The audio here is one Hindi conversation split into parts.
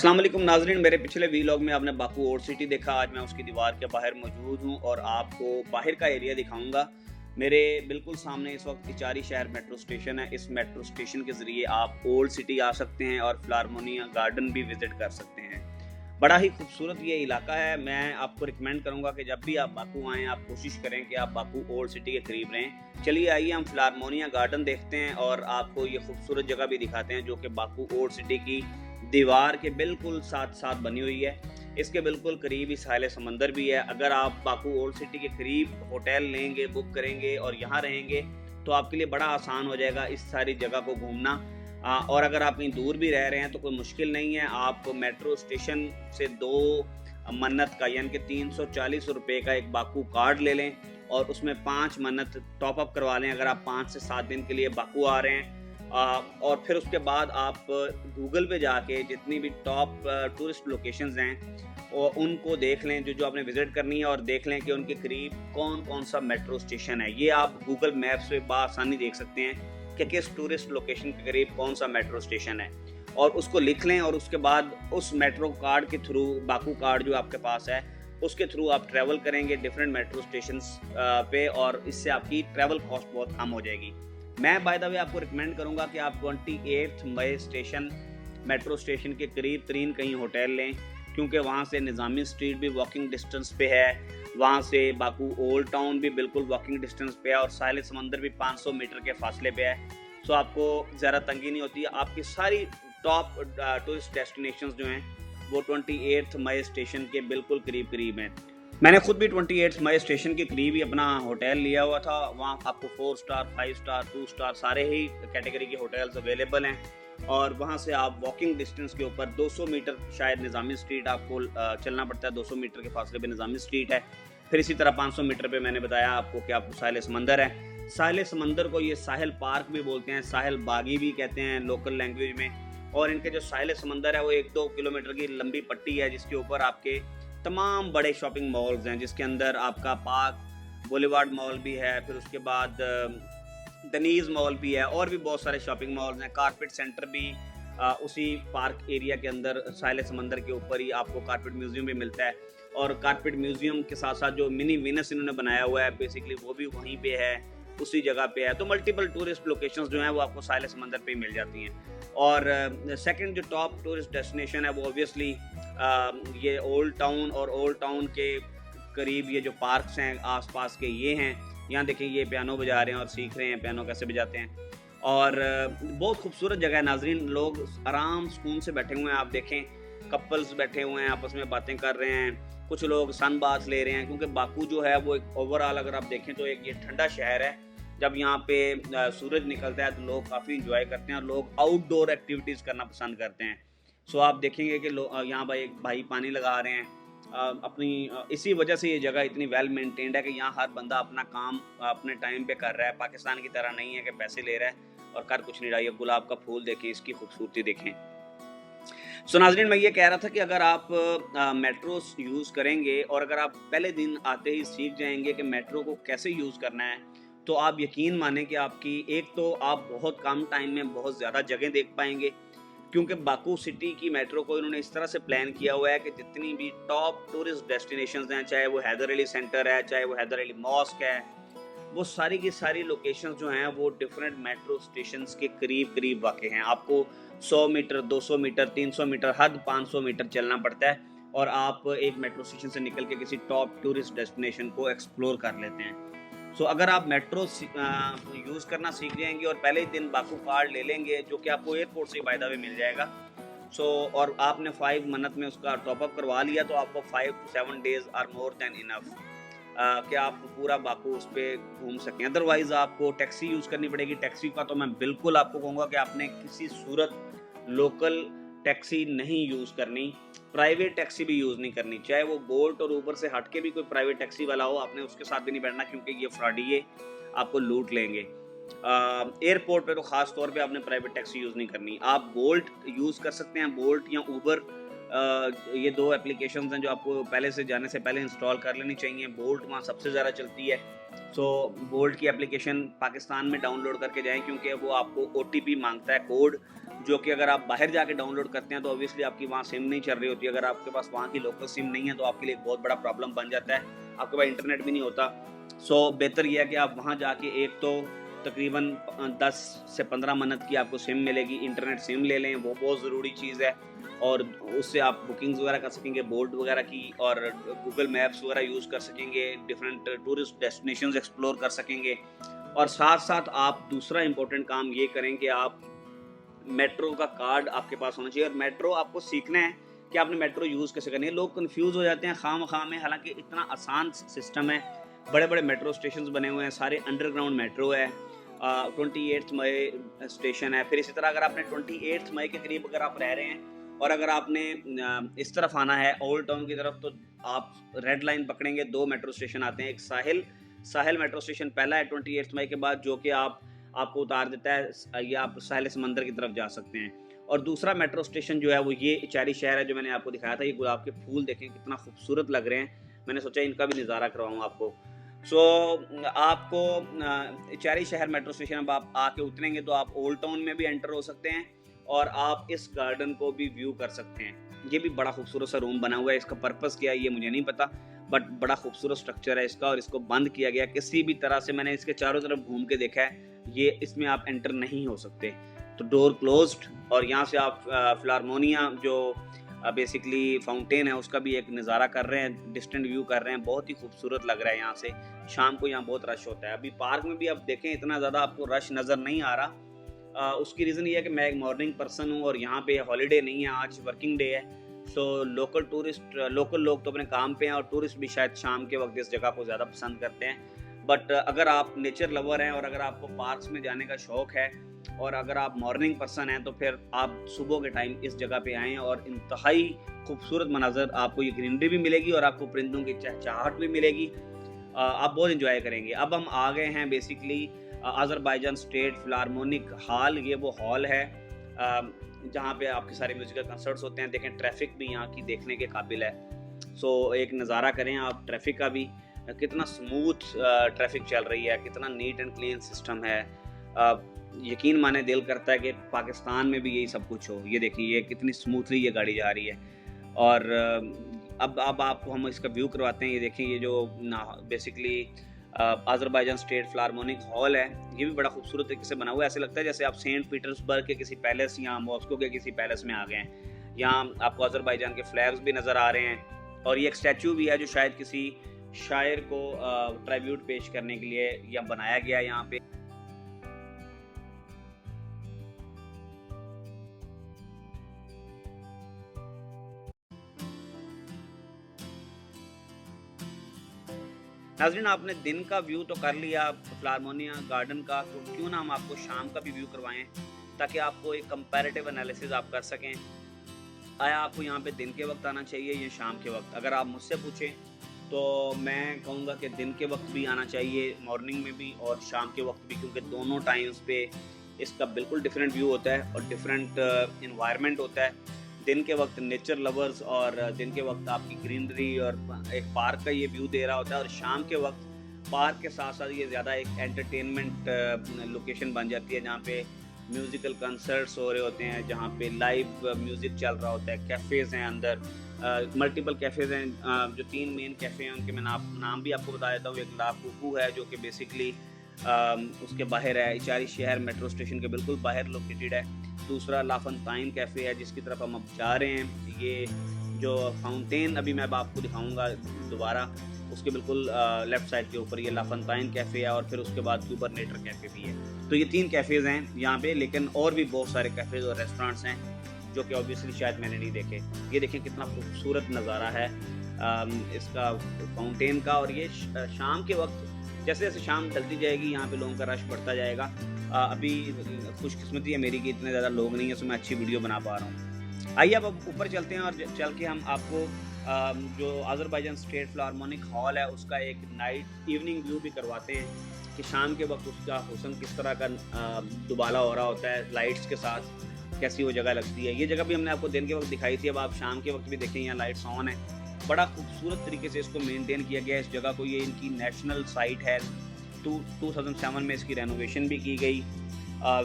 अस्सलाम वालेकुम नाज़रीन, मेरे पिछले वीलॉग में आपने बाकू ओल्ड सिटी देखा। आज मैं उसकी दीवार के बाहर मौजूद हूँ और आपको बाहर का एरिया दिखाऊंगा। मेरे बिल्कुल सामने इस वक्त इचारी शहर मेट्रो स्टेशन है। इस मेट्रो स्टेशन के ज़रिए आप ओल्ड सिटी आ सकते हैं और फिलारमोनिया गार्डन भी विज़िट कर सकते हैं। बड़ा ही खूबसूरत ये इलाका है। मैं आपको रिकमेंड करूँगा कि जब भी आप बाकू आएँ, आप कोशिश करें कि आप बाकू ओल्ड सिटी के करीब रहें। चलिए आइए हम फिलारमोनिया गार्डन देखते हैं और आपको ये खूबसूरत जगह भी दिखाते हैं जो कि बाकू ओल्ड सिटी की दीवार के बिल्कुल साथ साथ बनी हुई है। इसके बिल्कुल करीब ही साहिल समंदर भी है। अगर आप बाकू ओल्ड सिटी के करीब होटल लेंगे, बुक करेंगे और यहाँ रहेंगे तो आपके लिए बड़ा आसान हो जाएगा इस सारी जगह को घूमना। और अगर आप कहीं दूर भी रह रहे हैं तो कोई मुश्किल नहीं है। आप मेट्रो स्टेशन से 2 मन्नत का यानी कि 340 रुपये का एक बाकू कार्ड ले लें और उसमें 5 मन्नत टॉप अप करवा लें अगर आप 5 से 7 दिन के लिए बाकू आ रहे हैं। और फिर उसके बाद आप गूगल पे जाके जितनी भी टॉप टूरिस्ट लोकेशंस हैं और उनको देख लें जो आपने विज़िट करनी है और देख लें कि उनके करीब कौन कौन सा मेट्रो स्टेशन है। ये आप गूगल मैप्स पे बआसानी देख सकते हैं कि किस टूरिस्ट लोकेशन के करीब कौन सा मेट्रो स्टेशन है और उसको लिख लें और उसके बाद उस मेट्रो कार्ड के थ्रू, बाकू कार्ड जो आपके पास है उसके थ्रू आप ट्रैवल करेंगे डिफरेंट मेट्रो स्टेशंस पे और इससे आपकी ट्रैवल कॉस्ट बहुत कम हो जाएगी। मैं बाय द वे आपको रिकमेंड करूंगा कि आप 28 मई स्टेशन मेट्रो स्टेशन के करीब तरीन कहीं होटल लें क्योंकि वहाँ से निज़ामी स्ट्रीट भी वॉकिंग डिस्टेंस पे है, वहाँ से बाकू ओल्ड टाउन भी बिल्कुल वॉकिंग डिस्टेंस पे है और साहिल समंदर भी 500 मीटर के फासले पे है। सो आपको ज़्यादा तंगी नहीं होती। आपकी सारी टॉप टूरिस्ट डेस्टिनेशंस जो हैं वो 28 मई स्टेशन के बिल्कुल करीब करीब हैं। मैंने खुद भी 28 मई स्टेशन के करीब ही अपना होटल लिया हुआ था। वहाँ आपको 4 स्टार, 5 स्टार, 2 स्टार सारे ही कैटेगरी के होटल्स अवेलेबल हैं और वहाँ से आप वॉकिंग डिस्टेंस के ऊपर 200 मीटर शायद निज़ामी स्ट्रीट आपको चलना पड़ता है। 200 मीटर के फासले पे निज़ामी स्ट्रीट है। फिर इसी तरह 500 मीटर पे मैंने बताया आपको कि आपको साहिल समंदर है। साहिल समंदर को ये साहिल पार्क भी बोलते हैं, साहिल बागी भी कहते हैं लोकल लैंग्वेज में। और इनके जो साहिल समंदर है वो 1-2 किलोमीटर की लंबी पट्टी है जिसके ऊपर आपके तमाम बड़े शॉपिंग मॉल्स हैं, जिसके अंदर आपका पार्क बुलेवार्ड मॉल भी है, फिर उसके बाद दनीज मॉल भी है और भी बहुत सारे शॉपिंग मॉल्स हैं। कारपेट सेंटर भी उसी पार्क एरिया के अंदर साहिल समंदर के ऊपर ही आपको कारपेट म्यूजियम भी मिलता है और कारपेट म्यूजियम के साथ साथ जो मिनी वीनस इन्होंने बनाया हुआ है बेसिकली वो भी वहीं पे है, उसी जगह पे है। तो मल्टीपल टूरिस्ट लोकेशंस जो हैं वो आपको साहिल समंदर पे ही मिल जाती हैं। और सेकंड जो टॉप टूरिस्ट डेस्टिनेशन है वो ऑब्वियसली ये ओल्ड टाउन और ओल्ड टाउन के करीब ये जो पार्क्स हैं आसपास के ये हैं। यहाँ देखें ये पियानो बजा रहे हैं और सीख रहे हैं पियानो कैसे बजाते हैं और बहुत खूबसूरत जगह है नाजरीन। लोग आराम सुकून से बैठे हुए हैं। आप देखें कपल्स बैठे हुए हैं आपस में बातें कर रहे हैं, कुछ लोग सन बाथ ले रहे हैं क्योंकि बाकू जो है वो एक ओवरऑल अगर आप देखें तो एक ये ठंडा शहर है। जब यहाँ पे सूरज निकलता है तो लोग काफ़ी इंजॉय करते हैं और लोग आउटडोर एक्टिविटीज़ करना पसंद करते हैं। सो आप देखेंगे कि यहाँ पर एक भाई पानी लगा रहे हैं अपनी इसी वजह से ये जगह इतनी वेल मेंटेन्ड है कि यहाँ हर बंदा अपना काम अपने टाइम पे कर रहा है। पाकिस्तान की तरह नहीं है कि पैसे ले रहा है और कर कुछ नहीं रहा। ये गुलाब का फूल देखें, इसकी खूबसूरती देखें। सो नाज़रीन, मैं ये कह रहा था कि अगर आप मेट्रो यूज़ करेंगे और अगर आप पहले दिन आते ही सीख जाएंगे कि मेट्रो को कैसे यूज़ करना है तो आप यकीन मानें कि आपकी एक तो आप बहुत कम टाइम में बहुत ज़्यादा जगह देख पाएंगे क्योंकि बाकू सिटी की मेट्रो को इन्होंने इस तरह से प्लान किया हुआ है कि जितनी भी टॉप टूरिस्ट डेस्टिनेशंस हैं, चाहे वो हैदर अली सेंटर है, चाहे वो हैदर अली मॉस्क है, वो सारी की सारी लोकेशंस जो हैं वो डिफरेंट मेट्रो स्टेशंस के करीब करीब वाक़ हैं। आपको 100 मीटर, 200 मीटर, 300 मीटर, हद 500 मीटर चलना पड़ता है और आप एक मेट्रो स्टेशन से निकल के किसी टॉप टूरिस्ट डेस्टिनेशन को एक्सप्लोर कर लेते हैं। सो अगर आप मेट्रो यूज़ करना सीख जाएंगे और पहले ही दिन बाकू कार्ड ले लेंगे जो कि आपको एयरपोर्ट से बाय द वे मिल जाएगा। सो और आपने 5 मन्नत में उसका टॉप अप करवा लिया तो आपको 5 to 7 days are more than enough कि आप पूरा बाकू उस पर घूम सकें। अदरवाइज़ आपको टैक्सी यूज़ करनी पड़ेगी। टैक्सी का तो मैं बिल्कुल आपको कहूँगा कि आपने किसी सूरत लोकल टैक्सी नहीं यूज़ करनी, प्राइवेट टैक्सी भी यूज़ नहीं करनी। चाहे वो बोल्ट और ऊबर से हट के भी कोई प्राइवेट टैक्सी वाला हो, आपने उसके साथ भी नहीं बैठना क्योंकि ये फ्रॉडी आपको लूट लेंगे। एयरपोर्ट पे तो ख़ास तौर पे आपने प्राइवेट टैक्सी यूज़ नहीं करनी। आप बोल्ट यूज़ कर सकते हैं, बोल्ट या ऊबर ये 2 एप्लीकेशंस हैं जो आपको पहले से जाने से पहले इंस्टॉल कर लेनी चाहिए। बोल्ट वहाँ सबसे ज़्यादा चलती है, सो बोल्ट की एप्लीकेशन पाकिस्तान में डाउनलोड करके जाएँ, क्योंकि वो आपको OTP मांगता है, कोड, जो कि अगर आप बाहर जाके डाउनलोड करते हैं तो ऑब्वियसली आपकी वहाँ सिम नहीं चल रही होती। अगर आपके पास वहाँ की लोकल सिम नहीं है तो आपके लिए एक बहुत बड़ा प्रॉब्लम बन जाता है, आपके पास इंटरनेट भी नहीं होता। सो बेहतर यह है कि आप वहाँ जाके एक तो तकरीबन 10 से 15 मिनट की आपको सिम मिलेगी, इंटरनेट सिम ले लें, वो बहुत ज़रूरी चीज़ है। और उससे आप बुकिंग्स वगैरह कर सकेंगे बोल्ट वगैरह की, और गूगल मैप्स वगैरह यूज़ कर सकेंगे, डिफरेंट टूरिस्ट डेस्टिनेशंस एक्सप्लोर कर सकेंगे। और साथ साथ आप दूसरा इंपॉर्टेंट काम ये करें कि आप मेट्रो का कार्ड आपके पास होना चाहिए। और मेट्रो आपको सीखना है कि आपने मेट्रो यूज़ कैसे करनी है। लोग कंफ्यूज हो जाते हैं खाम में, हालांकि इतना आसान सिस्टम है। बड़े बड़े मेट्रो स्टेशन बने हुए हैं, सारे अंडरग्राउंड मेट्रो है। 28 मई स्टेशन है। फिर इसी तरह अगर आपने 28 मई के करीब अगर आप रह रहे हैं और अगर आपने इस तरफ आना है ओल्ड टाउन की तरफ, तो आप रेड लाइन पकड़ेंगे। 2 मेट्रो स्टेशन आते हैं, एक साहिल मेट्रो स्टेशन पहला है 28 मई के बाद, जो कि आपको उतार देता है, या आप साहिल समंदर की तरफ जा सकते हैं। और दूसरा मेट्रो स्टेशन जो है वो ये इचारी शहर है, जो मैंने आपको दिखाया था। ये गुलाब के फूल देखें कितना खूबसूरत लग रहे हैं, मैंने सोचा इनका भी नज़ारा करवाऊँ आपको। आपको इचारी शहर मेट्रो स्टेशन अब आप आके उतरेंगे तो आप ओल्ड टाउन में भी एंटर हो सकते हैं और आप इस गार्डन को भी व्यू कर सकते हैं। ये भी बड़ा खूबसूरत सा रूम बना हुआ है, इसका पर्पस क्या है ये मुझे नहीं पता, बट बड़ा खूबसूरत स्ट्रक्चर है इसका। और इसको बंद किया गया किसी भी तरह से, मैंने इसके चारों तरफ घूम के देखा है, ये इसमें आप एंटर नहीं हो सकते, तो डोर क्लोज्ड। और यहाँ से आप फिलारमोनिया जो बेसिकली फाउंटेन है उसका भी एक नज़ारा कर रहे हैं, डिस्टेंट व्यू कर रहे हैं, बहुत ही खूबसूरत लग रहा है यहाँ से। शाम को यहाँ बहुत रश होता है। अभी पार्क में भी आप देखें इतना ज़्यादा आपको रश नज़र नहीं आ रहा। उसकी रीज़न ये है कि मैं एक मॉर्निंग पर्सन हूँ और यहाँ पे हॉलीडे नहीं है, आज वर्किंग डे है। सो लोकल लोग तो अपने काम पे हैं और टूरिस्ट भी शायद शाम के वक्त इस जगह को ज़्यादा पसंद करते हैं। बट अगर आप नेचर लवर हैं और अगर आपको पार्क्स में जाने का शौक़ है और अगर आप मॉर्निंग पर्सन हैं तो फिर आप सुबह के टाइम इस जगह पे आएँ और इंतहाई खूबसूरत मनाज़र, आपको ये ग्रीनरी भी मिलेगी और आपको परिंदों की चहचहाहट भी मिलेगी। आप बहुत इंजॉय करेंगे। अब हम आ गए हैं बेसिकली अज़रबैजान स्टेट फिलारमोनिक हॉल। ये वो हॉल है जहाँ पे आपके सारे म्यूज़िकल कंसर्ट्स होते हैं। देखें ट्रैफिक भी यहाँ की देखने के काबिल है। सो एक नज़ारा करें आप ट्रैफिक का भी, कितना स्मूथ ट्रैफिक चल रही है, कितना नीट एंड क्लीन सिस्टम है। यकीन माने दिल करता है कि पाकिस्तान में भी यही सब कुछ हो। ये देखिए ये कितनी स्मूथली ये गाड़ी जा रही है। और अब आपको हम इसका व्यू करवाते हैं। ये देखें ये जो बेसिकली अज़रबैजान स्टेट फिलारमोनिक हॉल है, ये भी बड़ा खूबसूरत तरीके से बना हुआ है। ऐसे लगता है जैसे आप सेंट पीटर्सबर्ग के किसी पैलेस या मॉस्को के किसी पैलेस में आ गए हैं। यहाँ आपको अज़रबैजान के फ्लैग्स भी नज़र आ रहे हैं और ये एक स्टैचू भी है जो शायद किसी शायर को ट्रिब्यूट पेश करने के लिए यहाँ बनाया गया है। यहाँ पे नाज़रीन, आपने दिन का व्यू तो कर लिया फिलारमोनिया गार्डन का, तो क्यों ना हम आपको शाम का भी व्यू करवाएं ताकि आपको एक कंपैरेटिव एनालिसिस आप कर सकें। आया आपको यहाँ पे दिन के वक्त आना चाहिए या शाम के वक्त? अगर आप मुझसे पूछें तो मैं कहूँगा कि दिन के वक्त भी आना चाहिए, मॉर्निंग में भी और शाम के वक्त भी, क्योंकि दोनों टाइम्स पे इसका बिल्कुल डिफरेंट व्यू होता है और डिफरेंट इन्वायरमेंट होता है। दिन के वक्त नेचर लवर्स और दिन के वक्त आपकी ग्रीनरी और एक पार्क का ये व्यू दे रहा होता है, और शाम के वक्त पार्क के साथ साथ ये ज़्यादा एक एंटरटेनमेंट लोकेशन बन जाती है, जहाँ पे म्यूज़िकल कंसर्ट्स हो रहे होते हैं, जहाँ पे लाइव म्यूज़िक चल रहा होता है। कैफ़ेज़ हैं अंदर, मल्टीपल कैफ़ेज़ हैं। जो 3 मेन कैफ़े हैं उनके मैं नाम भी आपको बता देता हूँ। एक ला कुकू है जो कि बेसिकली उसके बाहर है, इचारी शहर मेट्रो स्टेशन के बिल्कुल बाहर लोकेटेड है। दूसरा लाफंताइन कैफ़े है जिसकी तरफ हम अब जा रहे हैं। ये जो फाउंटेन अभी मैं अब आपको दिखाऊंगा दोबारा, उसके बिल्कुल लेफ़्ट साइड के ऊपर ये लाफंताइन कैफ़े है और फिर उसके बाद क्यूबरनेटर कैफ़े भी है। तो ये 3 कैफ़ेज़ हैं यहाँ पे, लेकिन और भी बहुत सारे कैफ़ेज़ और रेस्टोरेंट्स हैं जो कि ऑब्वियसली शायद मैंने नहीं देखे। ये देखें कितना खूबसूरत नज़ारा है इसका फाउंटेन का। और ये शाम के वक्त जैसे जैसे शाम ढलती जाएगी यहाँ पे लोगों का रश बढ़ता जाएगा। अभी खुशकिस्मती है मेरी कि इतने ज़्यादा लोग नहीं है, तो मैं अच्छी वीडियो बना पा रहा हूँ। आइए अब ऊपर चलते हैं और चल के हम आपको जो अज़रबैजान स्टेट फिलारमोनिक हॉल है उसका एक नाइट इवनिंग व्यू भी करवाते हैं कि शाम के वक्त उसका हुस्न किस तरह का दुबाला हो रहा होता है लाइट्स के साथ। कैसी वो जगह लगती है। ये जगह भी हमने आपको दिन के वक्त दिखाई थी, अब आप शाम के वक्त भी देखें यहाँ लाइट्स ऑन है। बड़ा खूबसूरत तरीके से इसको मेंटेन किया गया है इस जगह को। ये इनकी नेशनल साइट है। 2007 में इसकी रेनोवेशन भी की गई।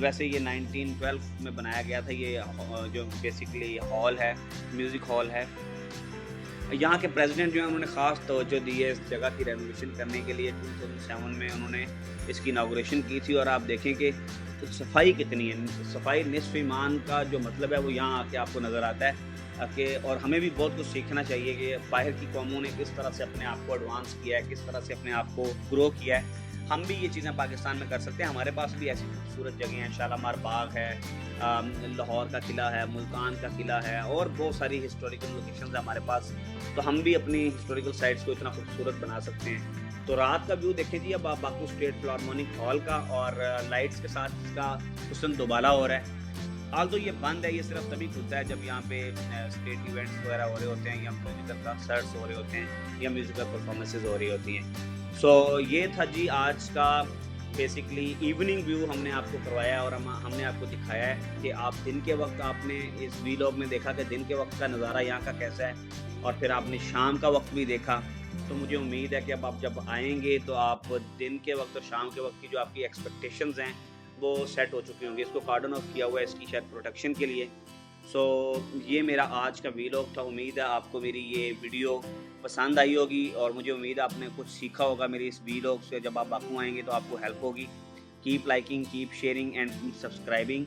वैसे ये 1912 में बनाया गया था। ये जो बेसिकली हॉल है, म्यूज़िक हॉल है। यहाँ के प्रेसिडेंट जो है उन्होंने ख़ास तवज्जो दी है इस जगह की रेनोवेशन करने के लिए। 2007 में उन्होंने इसकी इनागुरेशन की थी और आप देखें कि तो सफाई कितनी है। सफाई निस्फ़ ईमान का जो मतलब है वो यहाँ आके आपको नज़र आता है कि और हमें भी बहुत कुछ सीखना चाहिए कि बाहर की कौमों ने किस तरह से अपने आप को एडवांस किया है, किस तरह से अपने आप को ग्रो किया है। हम भी ये चीज़ें पाकिस्तान में कर सकते हैं। हमारे पास भी ऐसी खूबसूरत जगह हैं। शालामार बाग है, लाहौर का किला है, मुल्तान का किला है और बहुत सारी हिस्टोरिकल लोकेशंस है हमारे पास। तो हम भी अपनी हिस्टोरिकल साइट्स को इतना खूबसूरत बना सकते हैं। तो रात का व्यू देखें जी अब आप बाकू स्टेट फिलारमोनिक हॉल का, और लाइट्स के साथ इसका हुस्न दोबाला हो रहा है। हाल तो ये बंद है, ये सिर्फ तभी खुलता है जब यहाँ पे स्टेट इवेंट्स वगैरह हो रहे होते हैं या म्यूज़िकल कंसर्ट्स हो रहे होते हैं या म्यूज़िकल परफॉर्मेंसेज हो रही होती हैं। सो ये था जी आज का बेसिकली इवनिंग व्यू हमने आपको करवाया और हमने आपको दिखाया है कि आप दिन के वक्त आपने इस वीलॉग में देखा कि दिन के वक्त का नज़ारा यहाँ का कैसा है, और फिर आपने शाम का वक्त भी देखा। तो मुझे उम्मीद है कि अब आप जब आएंगे तो आप दिन के वक्त और शाम के वक्त की जो आपकी एक्सपेक्टेशंस हैं वो सेट हो चुकी होंगी। इसको कार्डन ऑफ किया हुआ है इसकी शायद प्रोटेक्शन के लिए। सो ये मेरा आज का वीलॉग था। उम्मीद है आपको मेरी ये वीडियो पसंद आई होगी और मुझे उम्मीद है आपने कुछ सीखा होगा मेरी इस वीलॉग से। जब आप बाकू आएंगे तो आपको हेल्प होगी। Keep liking, keep sharing and keep subscribing.